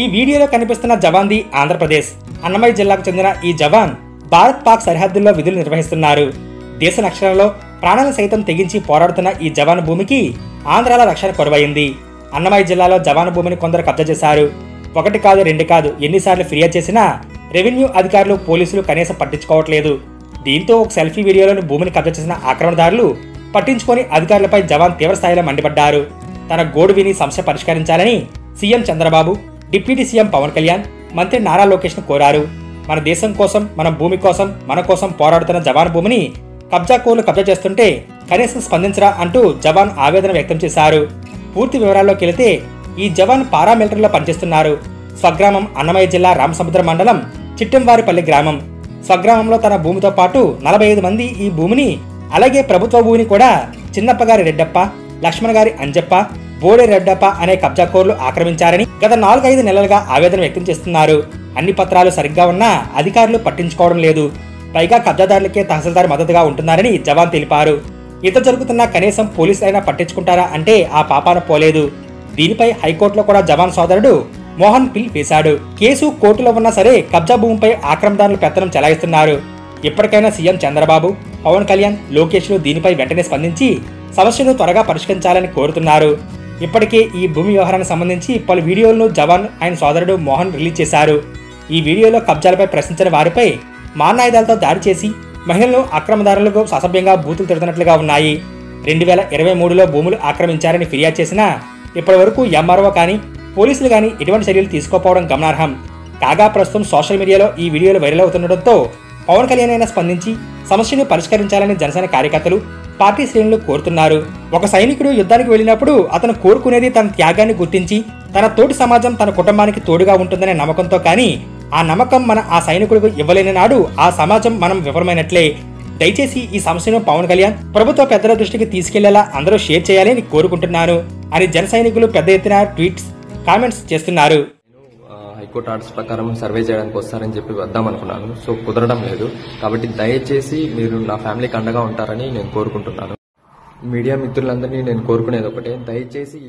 ఈ వీడియోలో కనిపిస్తున్న జవాన్ది ఆంధ్రప్రదేశ్ అన్నమయ్య జిల్లాకు చెందిన ఈ జవాన్ భారత్ పాక్ సరిహద్దుల్లో విధులు నిర్వహిస్తున్నారు. దేశ రక్షణలో ప్రాణాలను సైతం తెగించి పోరాడుతున్న ఈ జవాన్ భూమికి ఆంధ్రాల రక్షణ కొరవైంది. అన్నమయ్య జిల్లాలో జవాన్ భూమిని కొందరు కబ్జా చేశారు. ఒకటి కాదు రెండు కాదు ఎన్నిసార్లు ఫిర్యాదు చేసినా రెవెన్యూ అధికారులు పోలీసులు కనీసం పట్టించుకోవట్లేదు. దీంతో ఒక సెల్ఫీ వీడియోలోని భూమిని కబ్జా చేసిన ఆక్రమణదారులు పట్టించుకొని అధికారులపై జవాన్ తీవ్ర స్థాయిలో మండిపడ్డారు. తన గోడు విని సమస్య పరిష్కరించాలని CM Chandrababu, deputy CM Pawan Kalyan, మంత్రి నారా లోకేష్ ను కోరారు. మన దేశం కోసం, మన భూమి కోసం, మన కోసం పోరాడుతున్న జవాన్ భూమిని కబ్జాకోర్లు కబ్జా చేస్తుంటే కనీసం స్పందించరా అంటూ జవాన్ ఆవేదన వ్యక్తం చేశారు. పూర్తి వివరాల్లోకి వెళితే ఈ జవాన్ పారామిలిటరీలో పనిచేస్తున్నారు. స్వగ్రామం అన్నమయ్య జిల్లా రామసముద్రం మండలం చిట్టంవారిపల్లి గ్రామం. స్వగ్రామంలో తన భూమితో పాటు 45 మంది ఈ భూమిని, అలాగే ప్రభుత్వ భూమిని కూడా చిన్నప్పగారి రెడ్డప్ప, లక్ష్మణ గారి అంజప్ప, బోడే రెడ్డప్ప అనే కబ్జాకోర్లు ఆక్రమించారని గత 4-5 నెలలుగా ఆవేదన వ్యక్తం చేస్తున్నారు. అన్ని పత్రాలు సరిగ్గా ఉన్నా అధికారులు పట్టించుకోవడం లేదు. పైగా కబ్జాదారులకే తహసీల్దార్ మద్దతుగా ఉంటున్నారని జవాన్ తెలిపారు. ఇంత జరుగుతున్నా కనీసం పోలీసులు అయినా పట్టించుకుంటారా అంటే ఆ పాపాన పోలేదు. దీనిపై హైకోర్టులో కూడా జవాన్ సోదరుడు మోహన్ పిల్ వేశాడు. కేసు కోర్టులో ఉన్నా సరే కబ్జా భూమిపై ఆక్రమణదారులు పెత్తనం చెలాయిస్తున్నారు. ఇప్పటికైనా సీఎం చంద్రబాబు, పవన్ కళ్యాణ్, లోకేష్లు దీనిపై వెంటనే స్పందించి సమస్యను త్వరగా పరిష్కరించాలని కోరుతున్నారు. ఇప్పటికే ఈ భూమి వ్యవహారానికి సంబంధించి పలు వీడియోలను జవాన్ ఆయన సోదరుడు మోహన్ రిలీజ్ చేశారు. ఈ వీడియోలో కబ్జాలపై ప్రశ్నించిన వారిపై మారణాయుధాలతో దాడి చేసి మహిళలను అక్రమదారులకు అసభ్యంగా బూతులు తిడుతున్నట్లుగా ఉన్నాయి. 2023లో భూములు ఆక్రమించారని ఫిర్యాదు చేసినా ఇప్పటి వరకు ఎంఆర్ఓ కానీ పోలీసులు కానీ ఎటువంటి చర్యలు తీసుకోకపోవడం గమనార్హం. కాగా ప్రస్తుతం సోషల్ మీడియాలో ఈ వీడియోలు వైరల్ అవుతుండటంతో పవన్ కళ్యాణ్ అయినా స్పందించి సమస్యను పరిష్కరించాలని జనసేన కార్యకర్తలు, పార్టీ శ్రేణులు కోరుతున్నారు. ఒక సైనికుడు యుద్ధానికి వెళ్ళినప్పుడు అతను కోరుకునేది తన త్యాగాన్ని గుర్తించి తన తోటి సమాజం తన కుటుంబానికి తోడుగా ఉంటుందనే నమ్మకంతో, కానీ ఆ నమ్మకం మన ఆ సైనికుడికి ఇవ్వలేని నాడు ఆ సమాజం మనం విఫలమైనట్లే. దయచేసి ఈ సమస్యను పవన్ కళ్యాణ్ ప్రభుత్వ పెద్దల దృష్టికి తీసుకెళ్లేలా అందరూ షేర్ చేయాలని కోరుకుంటున్నాను అని జన సైనికులు పెద్ద ఎత్తున ట్వీట్స్, కామెంట్స్ చేస్తున్నారు. హైకోర్టు ఆర్డర్స్ ప్రకారం సర్వే చేయడానికి వస్తారని చెప్పి వద్దాం అనుకున్నాను. సో కుదరడం లేదు. కాబట్టి దయచేసి మీరు నా ఫ్యామిలీకి అండగా ఉంటారని నేను కోరుకుంటున్నాను. మీడియా మిత్రులందరినీ నేను కోరుకునేది ఒకటే, దయచేసి